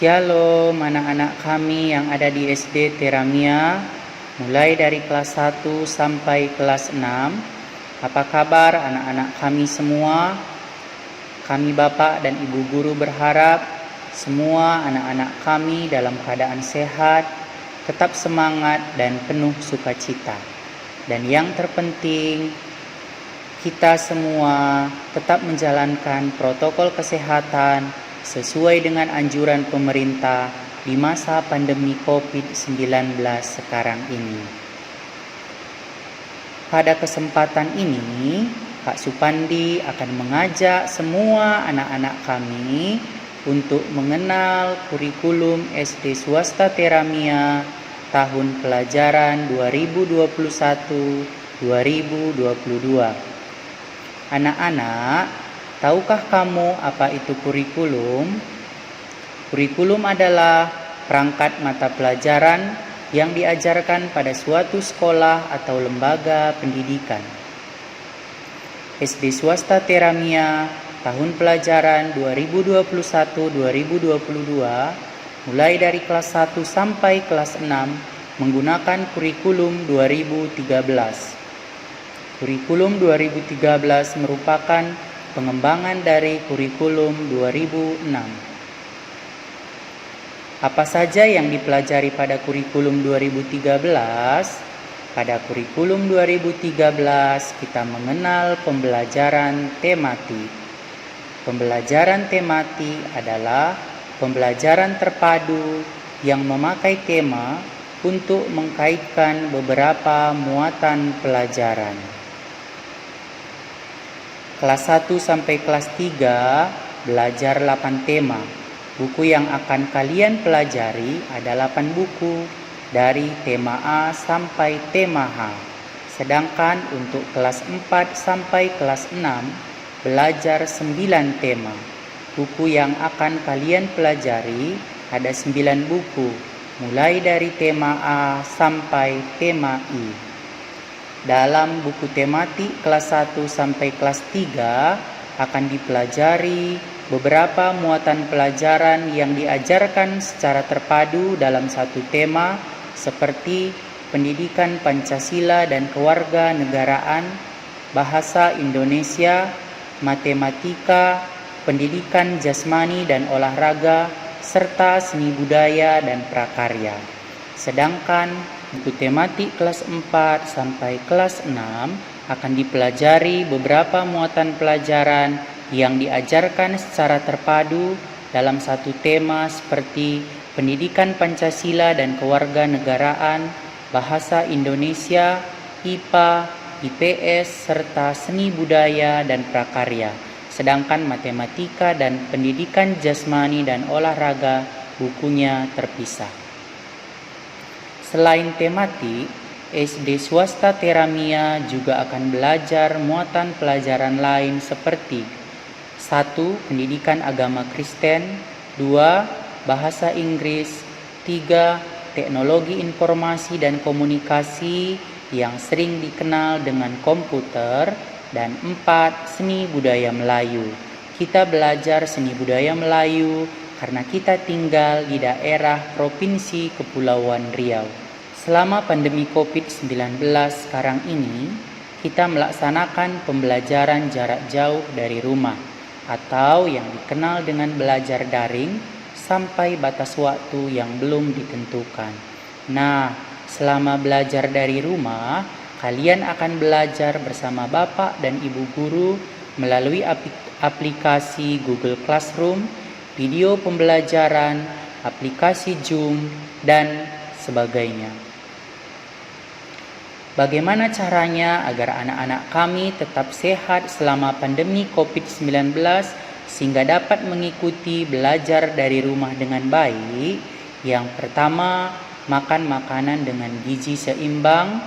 Shalom anak-anak kami yang ada di SD Teramia, mulai dari kelas 1 sampai kelas 6. Apa kabar anak-anak kami semua? Kami Bapak dan Ibu Guru berharap semua anak-anak kami dalam keadaan sehat, tetap semangat dan penuh sukacita. Dan yang terpenting, kita semua tetap menjalankan protokol kesehatan sesuai dengan anjuran pemerintah di masa pandemi COVID-19 sekarang ini. Pada kesempatan ini, Pak Supandi akan mengajak semua anak-anak kami untuk mengenal kurikulum SD Swasta Teramia tahun pelajaran 2021-2022. Anak-anak, tahukah kamu apa itu kurikulum? Kurikulum adalah perangkat mata pelajaran yang diajarkan pada suatu sekolah atau lembaga pendidikan. SD Swasta Teramia tahun pelajaran 2021-2022 mulai dari kelas 1 sampai kelas 6 menggunakan kurikulum 2013. Kurikulum 2013 merupakan pengembangan dari kurikulum 2006. Apa saja yang dipelajari pada kurikulum 2013? Pada kurikulum 2013 kita mengenal pembelajaran tematik. Pembelajaran tematik adalah pembelajaran terpadu yang memakai tema untuk mengkaitkan beberapa muatan pelajaran. Kelas 1 sampai kelas 3 belajar 8 tema. Buku yang akan kalian pelajari ada 8 buku dari tema A sampai tema H. Sedangkan untuk kelas 4 sampai kelas 6 belajar 9 tema. Buku yang akan kalian pelajari ada 9 buku, mulai dari tema A sampai tema I. Dalam buku tematik kelas 1 sampai kelas 3 akan dipelajari beberapa muatan pelajaran yang diajarkan secara terpadu dalam satu tema seperti pendidikan Pancasila dan kewarganegaraan, bahasa Indonesia, matematika, pendidikan jasmani dan olahraga, serta seni budaya dan prakarya. Sedangkan buku tematik kelas 4 sampai kelas 6 akan dipelajari beberapa muatan pelajaran yang diajarkan secara terpadu dalam satu tema seperti pendidikan Pancasila dan kewarganegaraan, bahasa Indonesia, IPA, IPS, serta seni budaya dan prakarya. Sedangkan matematika dan pendidikan jasmani dan olahraga bukunya terpisah. Selain tematik, SD Swasta Teramia juga akan belajar muatan pelajaran lain seperti 1. Pendidikan agama Kristen, 2. Bahasa Inggris, 3. Teknologi informasi dan komunikasi yang sering dikenal dengan komputer, dan 4. Seni budaya Melayu. Kita belajar seni budaya Melayu karena kita tinggal di daerah Provinsi Kepulauan Riau. Selama pandemi COVID-19 sekarang ini, kita melaksanakan pembelajaran jarak jauh dari rumah atau yang dikenal dengan belajar daring sampai batas waktu yang belum ditentukan. Nah, selama belajar dari rumah, kalian akan belajar bersama Bapak dan Ibu Guru melalui aplikasi Google Classroom, video pembelajaran, aplikasi Zoom, dan sebagainya. Bagaimana caranya agar anak-anak kami tetap sehat selama pandemi COVID-19 sehingga dapat mengikuti belajar dari rumah dengan baik? Yang pertama, makan makanan dengan gizi seimbang.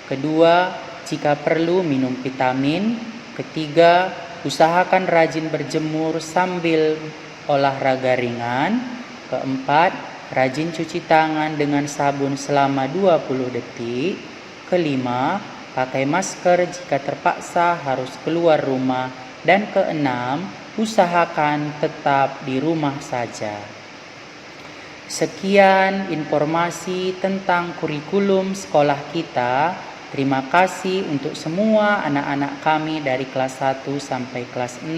Kedua, jika perlu minum vitamin. Ketiga, usahakan rajin berjemur sambil olahraga ringan. Keempat, rajin cuci tangan dengan sabun selama 20 detik. Kelima, pakai masker jika terpaksa harus keluar rumah. Dan keenam, usahakan tetap di rumah saja. Sekian informasi tentang kurikulum sekolah kita. Terima kasih untuk semua anak-anak kami dari kelas 1 sampai kelas 6.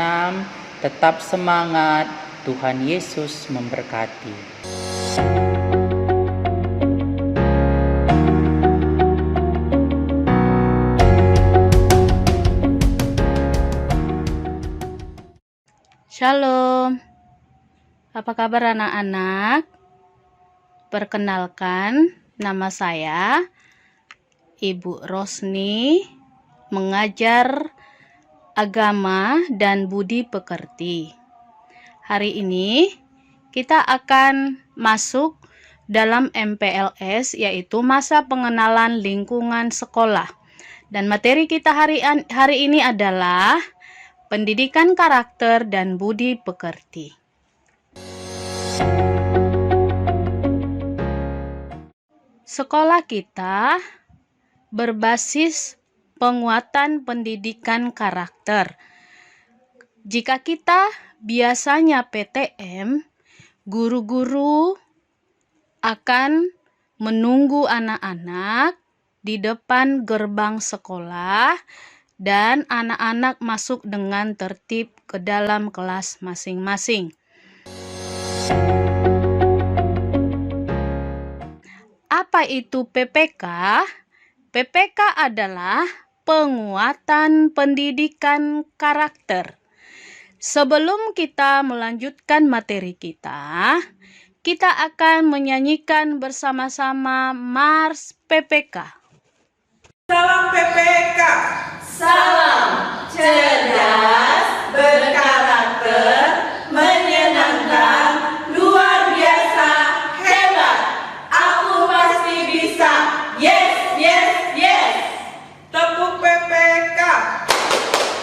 Tetap semangat, Tuhan Yesus memberkati. Shalom, apa kabar anak-anak? Perkenalkan, nama saya Ibu Rosni, mengajar agama dan budi pekerti. Hari ini kita akan masuk dalam MPLS, yaitu masa pengenalan lingkungan sekolah. Dan materi kita hari ini adalah pendidikan karakter dan budi pekerti. Sekolah kita berbasis penguatan pendidikan karakter. Jika kita biasanya PTM, guru-guru akan menunggu anak-anak di depan gerbang sekolah dan anak-anak masuk dengan tertib ke dalam kelas masing-masing. Apa itu PPK? PPK adalah penguatan pendidikan karakter. Sebelum kita melanjutkan materi kita akan menyanyikan bersama-sama Mars PPK. Salam PPK. Salam cerdas, berkarakter, menyenangkan, luar biasa, hebat. Aku pasti bisa. Yes, yes, yes. Tepuk PPK.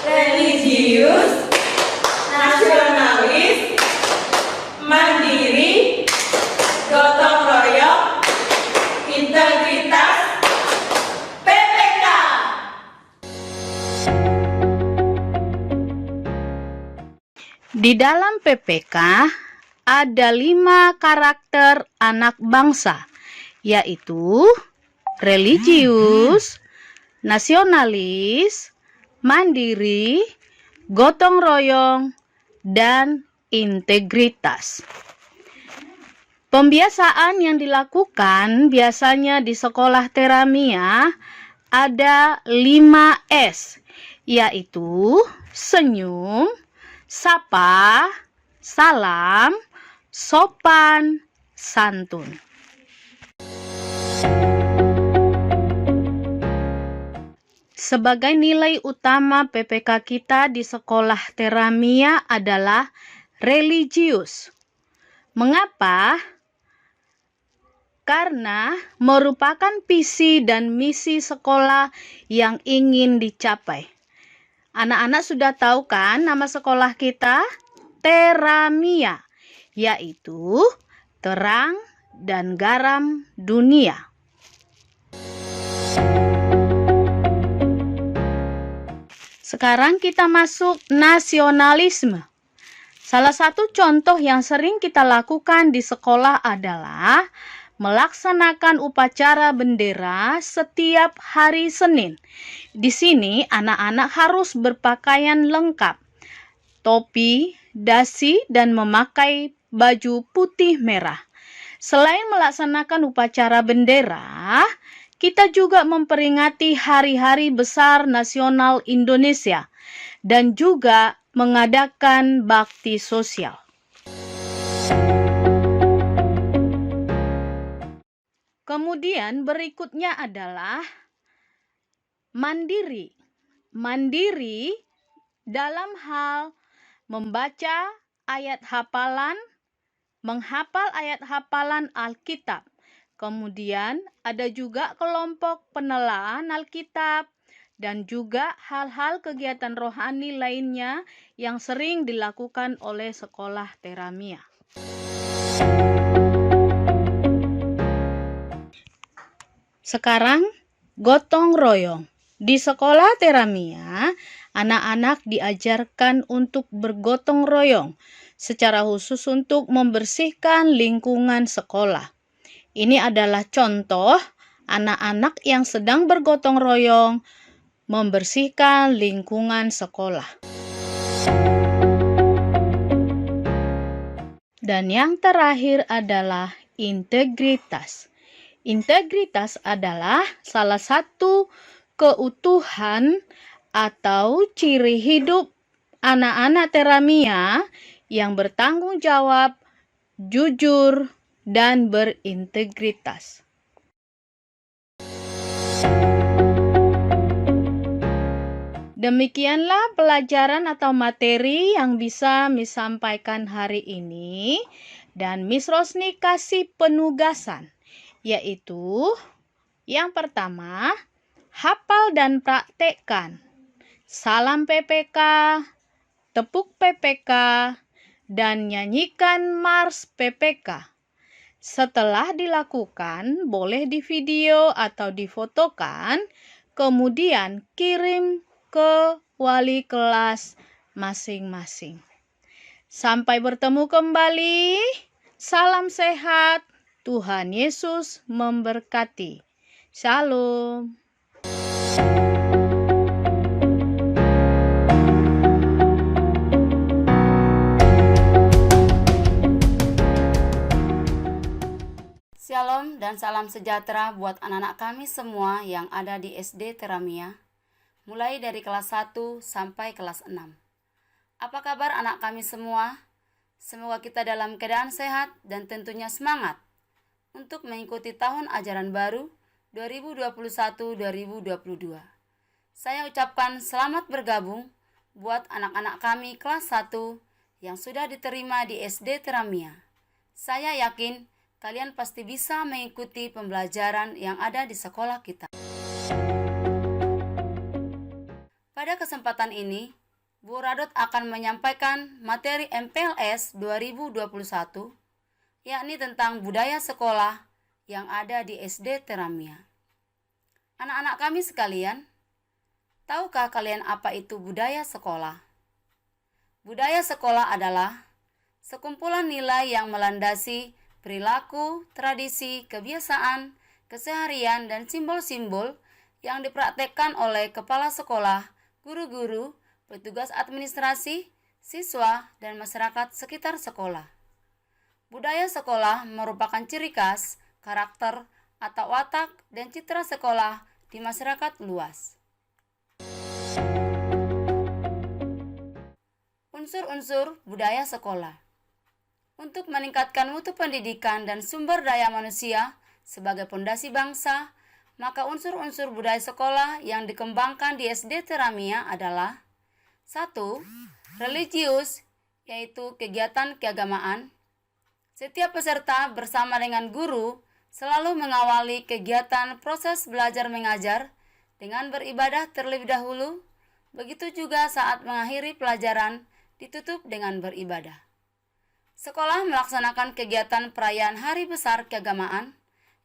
Religius, nasionalis, mandiri, gotong royong, integritas. Di dalam PPK ada 5 karakter anak bangsa, yaitu religius, nasionalis, mandiri, gotong royong, dan integritas. Pembiasaan yang dilakukan biasanya di sekolah Teramia ada 5S, yaitu senyum, sapa, salam, sopan, santun. Sebagai nilai utama PPK kita di sekolah Teramia adalah religius. Mengapa? Karena merupakan visi dan misi sekolah yang ingin dicapai. Anak-anak sudah tahu kan nama sekolah kita? Teramia, yaitu terang dan garam dunia. Sekarang kita masuk nasionalisme. Salah satu contoh yang sering kita lakukan di sekolah adalah melaksanakan upacara bendera setiap hari Senin. Di sini anak-anak harus berpakaian lengkap, topi, dasi, dan memakai baju putih merah. Selain melaksanakan upacara bendera, kita juga memperingati hari-hari besar nasional Indonesia dan juga mengadakan bakti sosial. Kemudian berikutnya adalah mandiri. Mandiri dalam hal membaca ayat hafalan, menghafal ayat hafalan Alkitab. Kemudian ada juga kelompok penelaahan Alkitab dan juga hal-hal kegiatan rohani lainnya yang sering dilakukan oleh sekolah Teramia. Sekarang gotong royong. Di sekolah Teramia, anak-anak diajarkan untuk bergotong royong secara khusus untuk membersihkan lingkungan sekolah. Ini adalah contoh anak-anak yang sedang bergotong royong membersihkan lingkungan sekolah. Dan yang terakhir adalah integritas. Integritas adalah salah satu keutuhan atau ciri hidup anak-anak Teramia yang bertanggung jawab, jujur, dan berintegritas. Demikianlah pelajaran atau materi yang bisa Miss sampaikan hari ini, dan Miss Rosni kasih penugasan, yaitu yang pertama, hafal dan praktekkan salam PPK, tepuk PPK, dan nyanyikan mars PPK. Setelah dilakukan, boleh divideo atau difotokan, kemudian kirim ke wali kelas masing-masing. Sampai bertemu kembali. Salam sehat. Tuhan Yesus memberkati. Shalom. Shalom dan salam sejahtera buat anak-anak kami semua yang ada di SD Teramia, mulai dari kelas 1 sampai kelas 6. Apa kabar anak kami semua? Semoga kita dalam keadaan sehat dan tentunya semangat untuk mengikuti tahun ajaran baru 2021-2022. Saya ucapkan selamat bergabung buat anak-anak kami kelas 1 yang sudah diterima di SD Teramia. Saya yakin kalian pasti bisa mengikuti pembelajaran yang ada di sekolah kita. Pada kesempatan ini, Bu Radot akan menyampaikan materi MPLS 2021, yakni tentang budaya sekolah yang ada di SD Teramia. Anak-anak kami sekalian, tahukah kalian apa itu budaya sekolah? Budaya sekolah adalah sekumpulan nilai yang melandasi perilaku, tradisi, kebiasaan, keseharian, dan simbol-simbol yang dipraktekkan oleh kepala sekolah, guru-guru, petugas administrasi, siswa, dan masyarakat sekitar sekolah. Budaya sekolah merupakan ciri khas, karakter, atau watak dan citra sekolah di masyarakat luas. Unsur-unsur budaya sekolah. Untuk meningkatkan mutu pendidikan dan sumber daya manusia sebagai pondasi bangsa, maka unsur-unsur budaya sekolah yang dikembangkan di SD Teramia adalah 1. Religius, yaitu kegiatan keagamaan. Setiap peserta bersama dengan guru selalu mengawali kegiatan proses belajar mengajar dengan beribadah terlebih dahulu, begitu juga saat mengakhiri pelajaran ditutup dengan beribadah. Sekolah melaksanakan kegiatan perayaan hari besar keagamaan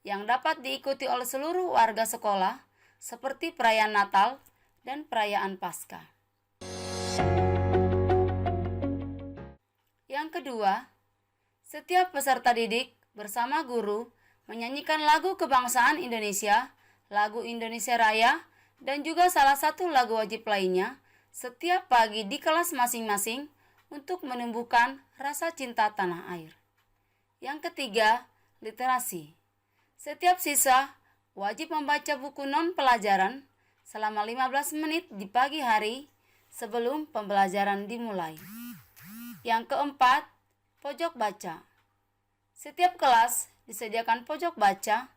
yang dapat diikuti oleh seluruh warga sekolah seperti perayaan Natal dan perayaan Paskah. Yang kedua, setiap peserta didik bersama guru menyanyikan lagu kebangsaan Indonesia, lagu Indonesia Raya, dan juga salah satu lagu wajib lainnya setiap pagi di kelas masing-masing untuk menumbuhkan rasa cinta tanah air. Yang ketiga, literasi. Setiap siswa wajib membaca buku non-pelajaran selama 15 menit di pagi hari sebelum pembelajaran dimulai. Yang keempat, pojok baca. Setiap kelas disediakan pojok baca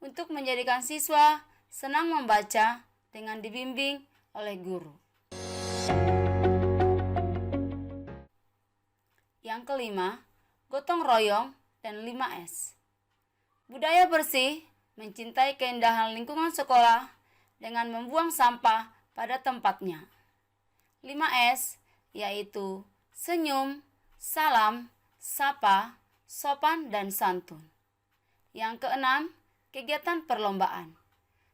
untuk menjadikan siswa senang membaca dengan dibimbing oleh guru. Yang kelima, gotong royong dan 5S. Budaya bersih, mencintai keindahan lingkungan sekolah dengan membuang sampah pada tempatnya. 5S yaitu senyum, salam, sapa, sopan, dan santun. Yang keenam, kegiatan perlombaan.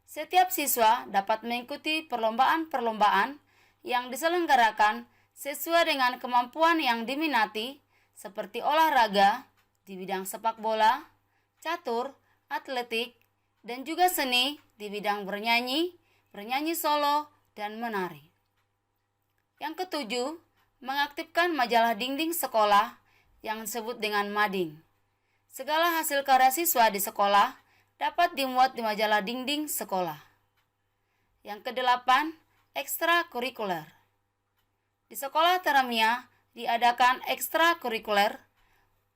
Setiap siswa dapat mengikuti perlombaan-perlombaan yang diselenggarakan sesuai dengan kemampuan yang diminati seperti olahraga di bidang sepak bola, catur, atletik, dan juga seni di bidang bernyanyi, bernyanyi solo, dan menari. Yang ketujuh, mengaktifkan majalah dinding sekolah yang disebut dengan mading. Segala hasil karya siswa di sekolah dapat dimuat di majalah dinding sekolah. Yang kedelapan, ekstrakurikuler. Di sekolah Taramia diadakan ekstrakurikuler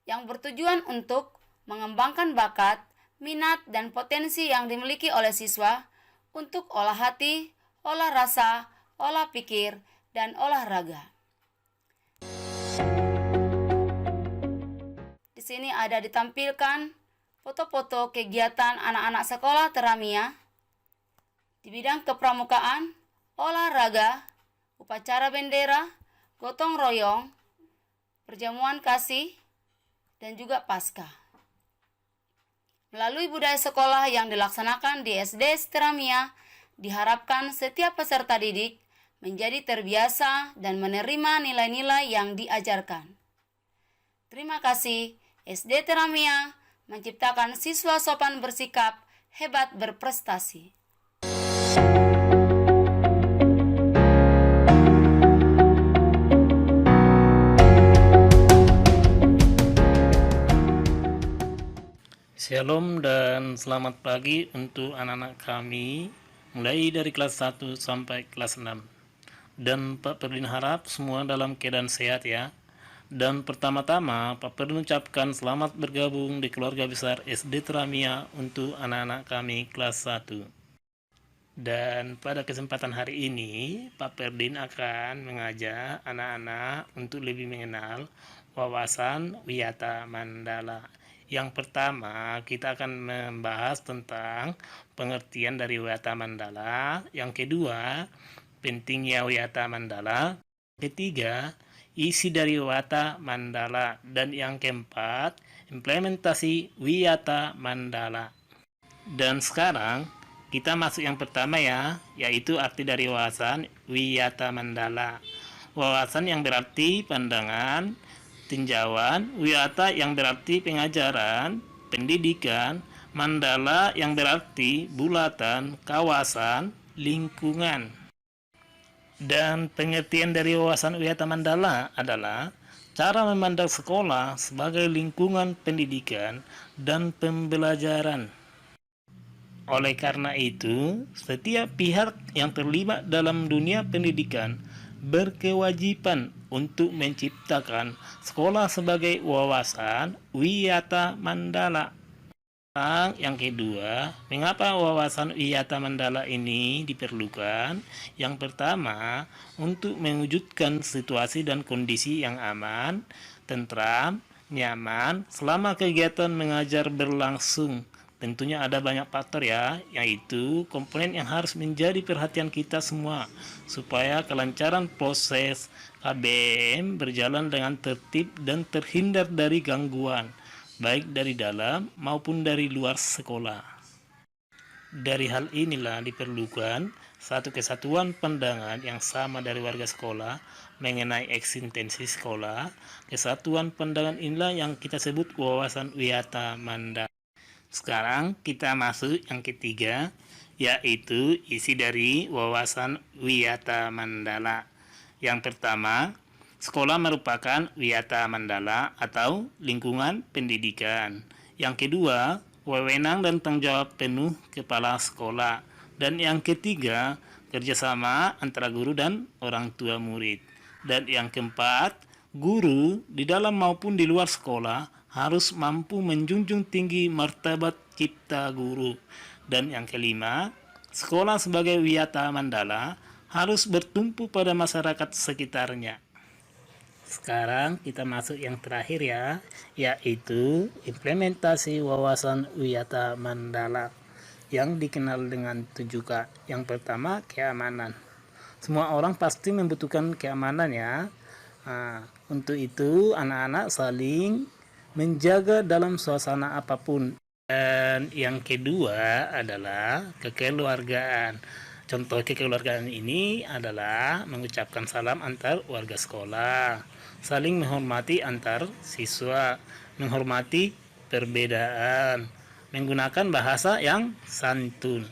yang bertujuan untuk mengembangkan bakat, minat, dan potensi yang dimiliki oleh siswa untuk olah hati, olah rasa, olah pikir, dan olahraga. Di sini ada ditampilkan foto-foto kegiatan anak-anak sekolah Taramia di bidang kepramukaan, olahraga, upacara bendera, gotong royong, perjamuan kasih, dan juga Paskah. Melalui budaya sekolah yang dilaksanakan di SD Taramia, diharapkan setiap peserta didik menjadi terbiasa dan menerima nilai-nilai yang diajarkan. Terima kasih, SD Taramia menciptakan siswa sopan bersikap, hebat berprestasi. Shalom dan selamat pagi untuk anak-anak kami mulai dari kelas 1 sampai kelas 6. Dan Pak Perdin harap semua dalam keadaan sehat ya. Dan pertama-tama Pak Perdin ucapkan selamat bergabung di keluarga besar SD Taramia untuk anak-anak kami kelas 1. Dan pada kesempatan hari ini Pak Perdin akan mengajak anak-anak untuk lebih mengenal wawasan Wiyata Mandala. Yang pertama, kita akan membahas tentang pengertian dari Wiyata Mandala. Yang kedua, pentingnya Wiyata Mandala. Ketiga, isi dari Wiyata Mandala. Dan yang keempat, implementasi Wiyata Mandala. Dan sekarang, kita masuk yang pertama ya, yaitu arti dari wawasan Wiyata Mandala. Wawasan yang berarti pandangan, tinjauan, wiyata yang berarti pengajaran, pendidikan, mandala yang berarti bulatan, kawasan, lingkungan. Dan pengertian dari wawasan wiyata mandala adalah cara memandang sekolah sebagai lingkungan pendidikan dan pembelajaran. Oleh karena itu, setiap pihak yang terlibat dalam dunia pendidikan berkewajiban untuk menciptakan sekolah sebagai wawasan Wiyata Mandala. Yang kedua, mengapa wawasan Wiyata Mandala ini diperlukan? Yang pertama, untuk mewujudkan situasi dan kondisi yang aman, tentram, nyaman selama kegiatan mengajar berlangsung. Tentunya ada banyak faktor ya, yaitu komponen yang harus menjadi perhatian kita semua supaya kelancaran proses KBM berjalan dengan tertib dan terhindar dari gangguan, baik dari dalam maupun dari luar sekolah. Dari hal inilah diperlukan satu kesatuan pandangan yang sama dari warga sekolah mengenai eksistensi sekolah. Kesatuan pandangan inilah yang kita sebut wawasan Wiyata Mandala. Sekarang kita masuk yang ketiga, yaitu isi dari wawasan Wiyata Mandala. Yang pertama, sekolah merupakan Wiyata Mandala atau lingkungan pendidikan. Yang kedua, wewenang dan tanggung jawab penuh kepala sekolah. Dan yang ketiga, kerjasama antara guru dan orang tua murid. Dan yang keempat, guru di dalam maupun di luar sekolah harus mampu menjunjung tinggi martabat cipta guru. Dan yang kelima, sekolah sebagai Wiyata Mandala harus bertumpu pada masyarakat sekitarnya. Sekarang kita masuk yang terakhir ya, yaitu implementasi wawasan Wiyata Mandala yang dikenal dengan 7K. Yang pertama, keamanan. Semua orang pasti membutuhkan keamanan ya. Untuk itu anak-anak saling menjaga dalam suasana apapun. Dan yang kedua adalah kekeluargaan. Contoh kekeluargaan ini adalah mengucapkan salam antar warga sekolah, saling menghormati antar siswa, menghormati perbedaan, menggunakan bahasa yang santun.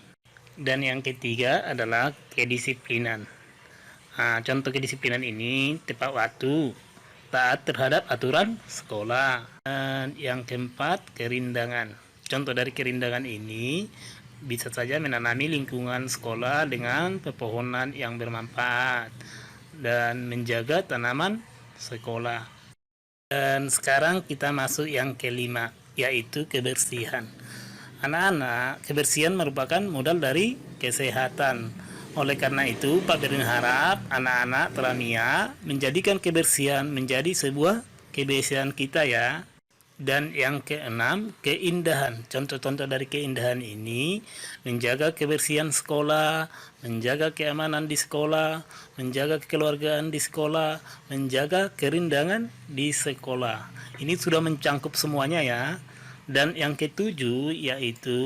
Dan yang ketiga adalah kedisiplinan. Contoh kedisiplinan ini tepat waktu, taat terhadap aturan sekolah. Dan yang keempat, kerindangan. Contoh dari kerindangan ini bisa saja menanami lingkungan sekolah dengan pepohonan yang bermanfaat dan menjaga tanaman sekolah. Dan sekarang kita masuk yang kelima, yaitu kebersihan. Anak-anak, kebersihan merupakan modal dari kesehatan. Oleh karena itu, Pak Berdin harap anak-anak Tramia menjadikan kebersihan menjadi sebuah kebiasaan kita ya. Dan yang keenam, keindahan. Contoh-contoh dari keindahan ini, menjaga kebersihan sekolah, menjaga keamanan di sekolah, menjaga kekeluargaan di sekolah, menjaga kerindangan di sekolah. Ini sudah mencangkup semuanya ya. Dan yang ketujuh, yaitu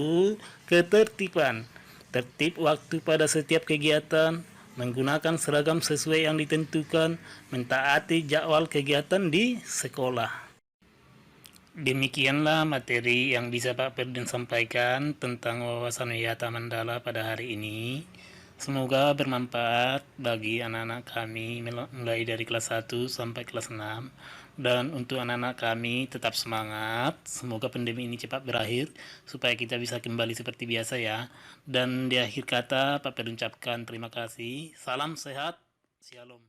ketertiban. Tertib waktu pada setiap kegiatan, menggunakan seragam sesuai yang ditentukan, mentaati jadwal kegiatan di sekolah. Demikianlah materi yang bisa Pak Berdin sampaikan tentang wawasan wiyata Mandala pada hari ini. Semoga bermanfaat bagi anak-anak kami mulai dari kelas 1 sampai kelas 6. Dan untuk anak-anak kami tetap semangat. Semoga pandemi ini cepat berakhir supaya kita bisa kembali seperti biasa ya. Dan di akhir kata Pak Berdin ucapkan terima kasih. Salam sehat. Shalom.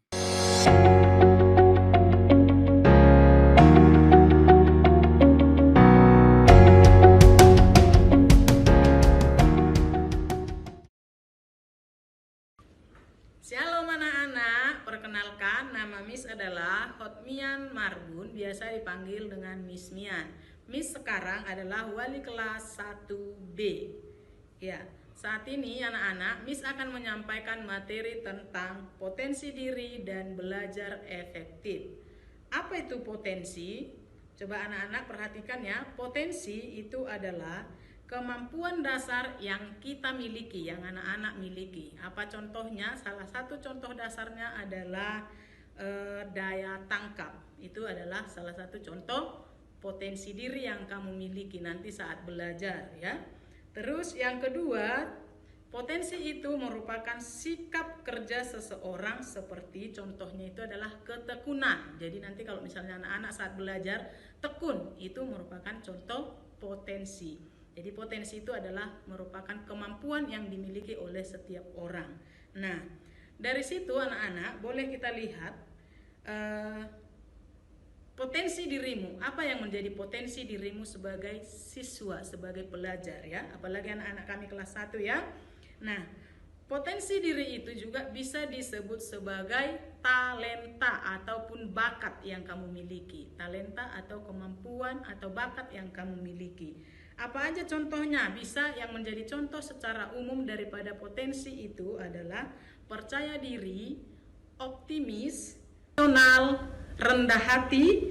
Shalom anak-anak, perkenalkan nama Miss adalah Hotmian Marbun, biasa dipanggil dengan Miss Mian. Miss sekarang adalah wali kelas 1B. Ya, saat ini anak-anak, Miss akan menyampaikan materi tentang potensi diri dan belajar efektif. Apa itu potensi? Coba anak-anak perhatikan ya, potensi itu adalah kemampuan dasar yang kita miliki, yang anak-anak miliki. Apa contohnya? Salah satu contoh dasarnya adalah daya tangkap. Itu adalah salah satu contoh potensi diri yang kamu miliki nanti saat belajar ya. Terus yang kedua, potensi itu merupakan sikap kerja seseorang, seperti contohnya itu adalah ketekunan. Jadi nanti kalau misalnya anak-anak saat belajar tekun, itu merupakan contoh potensi. Jadi potensi itu adalah merupakan kemampuan yang dimiliki oleh setiap orang. Nah, dari situ anak-anak boleh kita lihat potensi dirimu. Apa yang menjadi potensi dirimu sebagai siswa, sebagai pelajar ya. Apalagi anak-anak kami kelas 1 ya. Nah, potensi diri itu juga bisa disebut sebagai talenta ataupun bakat yang kamu miliki. Talenta atau kemampuan atau bakat yang kamu miliki. Apa aja contohnya? Bisa yang menjadi contoh secara umum daripada potensi itu adalah percaya diri, optimis, rasional, rendah hati,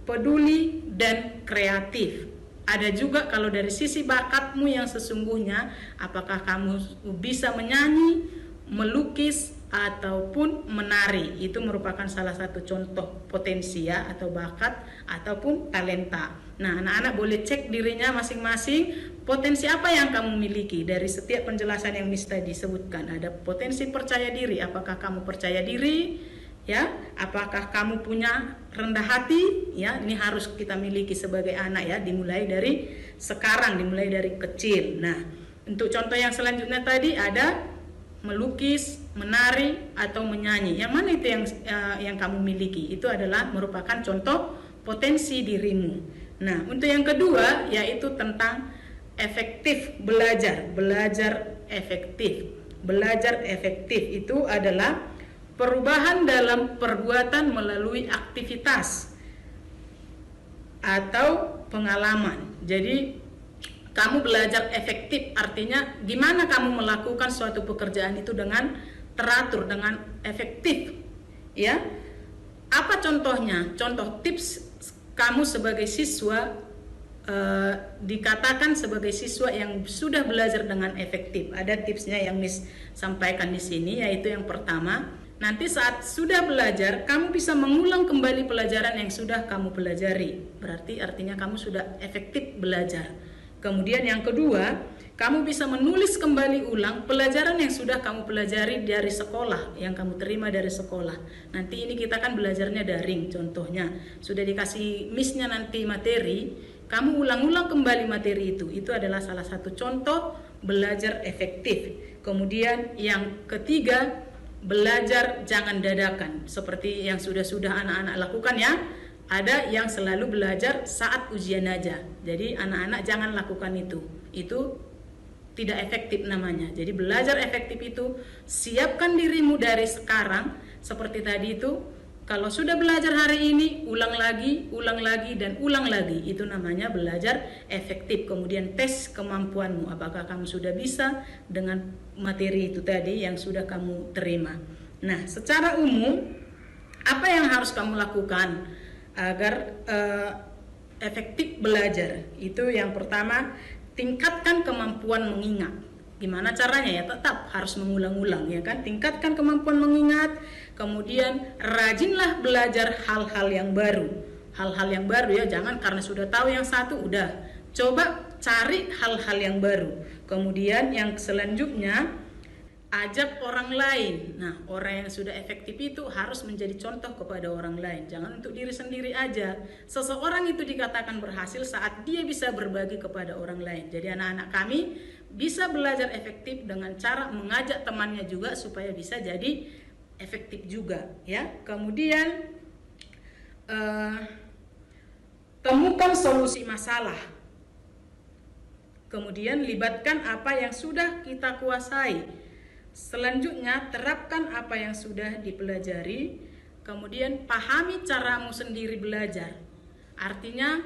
peduli, dan kreatif. Ada juga kalau dari sisi bakatmu yang sesungguhnya, apakah kamu bisa menyanyi, melukis, ataupun menari. Itu merupakan salah satu contoh potensi ya, atau bakat ataupun talenta. Nah, anak-anak boleh cek dirinya masing-masing, potensi apa yang kamu miliki. Dari setiap penjelasan yang Miss tadi sebutkan, ada potensi percaya diri. Apakah kamu percaya diri? Ya, apakah kamu punya rendah hati? Ya, ini harus kita miliki sebagai anak ya, dimulai dari sekarang, dimulai dari kecil. Nah, untuk contoh yang selanjutnya tadi ada melukis, menari, atau menyanyi. Yang mana itu yang kamu miliki? Itu adalah merupakan contoh potensi dirimu. Nah, untuk yang kedua yaitu tentang efektif belajar. Belajar efektif. Belajar efektif itu adalah perubahan dalam perbuatan melalui aktivitas atau pengalaman. Jadi kamu belajar efektif artinya gimana kamu melakukan suatu pekerjaan itu dengan teratur, dengan efektif. Ya. Apa contohnya? Contoh tips kamu sebagai siswa dikatakan sebagai siswa yang sudah belajar dengan efektif. Ada tipsnya yang Miss sampaikan di sini, yaitu yang pertama, nanti saat sudah belajar, kamu bisa mengulang kembali pelajaran yang sudah kamu pelajari. Berarti artinya kamu sudah efektif belajar. Kemudian yang kedua, kamu bisa menulis kembali ulang pelajaran yang sudah kamu pelajari dari sekolah, yang kamu terima dari sekolah. Nanti ini kita kan belajarnya daring, contohnya. Sudah dikasih Miss-nya nanti materi, kamu ulang-ulang kembali materi itu. Itu adalah salah satu contoh belajar efektif. Kemudian yang ketiga, belajar jangan dadakan. Seperti yang sudah anak-anak lakukan ya. Ada yang selalu belajar saat ujian aja. Jadi anak-anak jangan lakukan itu. Itu tidak efektif namanya. Jadi belajar efektif itu, siapkan dirimu dari sekarang. Seperti tadi itu, kalau sudah belajar hari ini, ulang lagi, dan ulang lagi. Itu namanya belajar efektif. Kemudian tes kemampuanmu, apakah kamu sudah bisa dengan materi itu tadi yang sudah kamu terima. Nah, secara umum, apa yang harus kamu lakukan agar efektif belajar? Itu yang pertama, tingkatkan kemampuan mengingat. Gimana caranya ya? Tetap harus mengulang-ulang ya kan? Tingkatkan kemampuan mengingat. Kemudian rajinlah belajar hal-hal yang baru. Hal-hal yang baru ya, jangan karena sudah tahu yang satu udah. Coba cari hal-hal yang baru. Kemudian yang selanjutnya, ajak orang lain. Nah, orang yang sudah efektif itu harus menjadi contoh kepada orang lain. Jangan untuk diri sendiri aja. Seseorang itu dikatakan berhasil saat dia bisa berbagi kepada orang lain. Jadi anak-anak kami bisa belajar efektif dengan cara mengajak temannya juga supaya bisa jadi efektif juga, ya. Kemudian temukan solusi masalah. Kemudian libatkan apa yang sudah kita kuasai. Selanjutnya, terapkan apa yang sudah dipelajari. Kemudian pahami caramu sendiri belajar. Artinya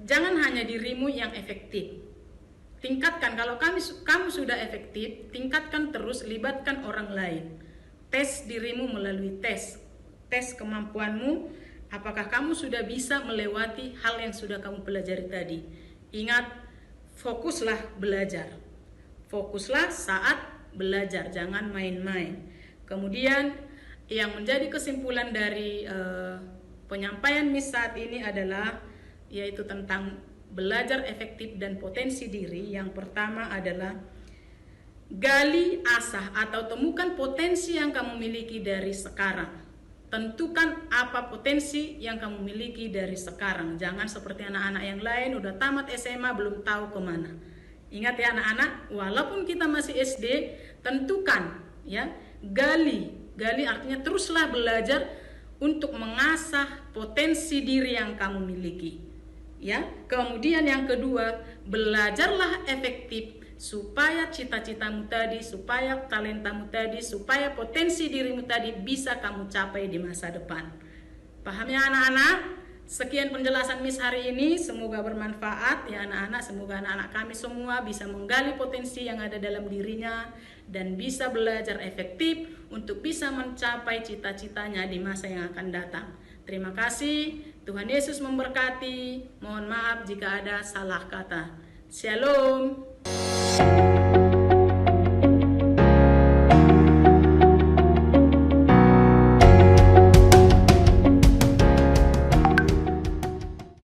jangan hanya dirimu yang efektif. Tingkatkan, kalau kamu sudah efektif, tingkatkan terus, libatkan orang lain. Tes dirimu melalui tes kemampuanmu, apakah kamu sudah bisa melewati hal yang sudah kamu pelajari tadi. Ingat, fokuslah belajar. Fokuslah saat belajar, jangan main-main. Kemudian yang menjadi kesimpulan dari penyampaian Miss saat ini adalah yaitu tentang belajar efektif dan potensi diri. Yang pertama adalah gali, asah atau temukan potensi yang kamu miliki dari sekarang. Tentukan apa potensi yang kamu miliki dari sekarang. Jangan seperti anak-anak yang lain udah tamat SMA belum tahu kemana. Ingat ya anak-anak, walaupun kita masih SD, tentukan ya, gali artinya teruslah belajar untuk mengasah potensi diri yang kamu miliki. Ya, kemudian yang kedua, belajarlah efektif supaya cita-citamu tadi, supaya talentamu tadi, supaya potensi dirimu tadi bisa kamu capai di masa depan. Paham ya anak-anak? Sekian penjelasan Miss hari ini, semoga bermanfaat ya anak-anak. Semoga anak-anak kami semua bisa menggali potensi yang ada dalam dirinya dan bisa belajar efektif untuk bisa mencapai cita-citanya di masa yang akan datang. Terima kasih, Tuhan Yesus memberkati. Mohon maaf jika ada salah kata. Shalom.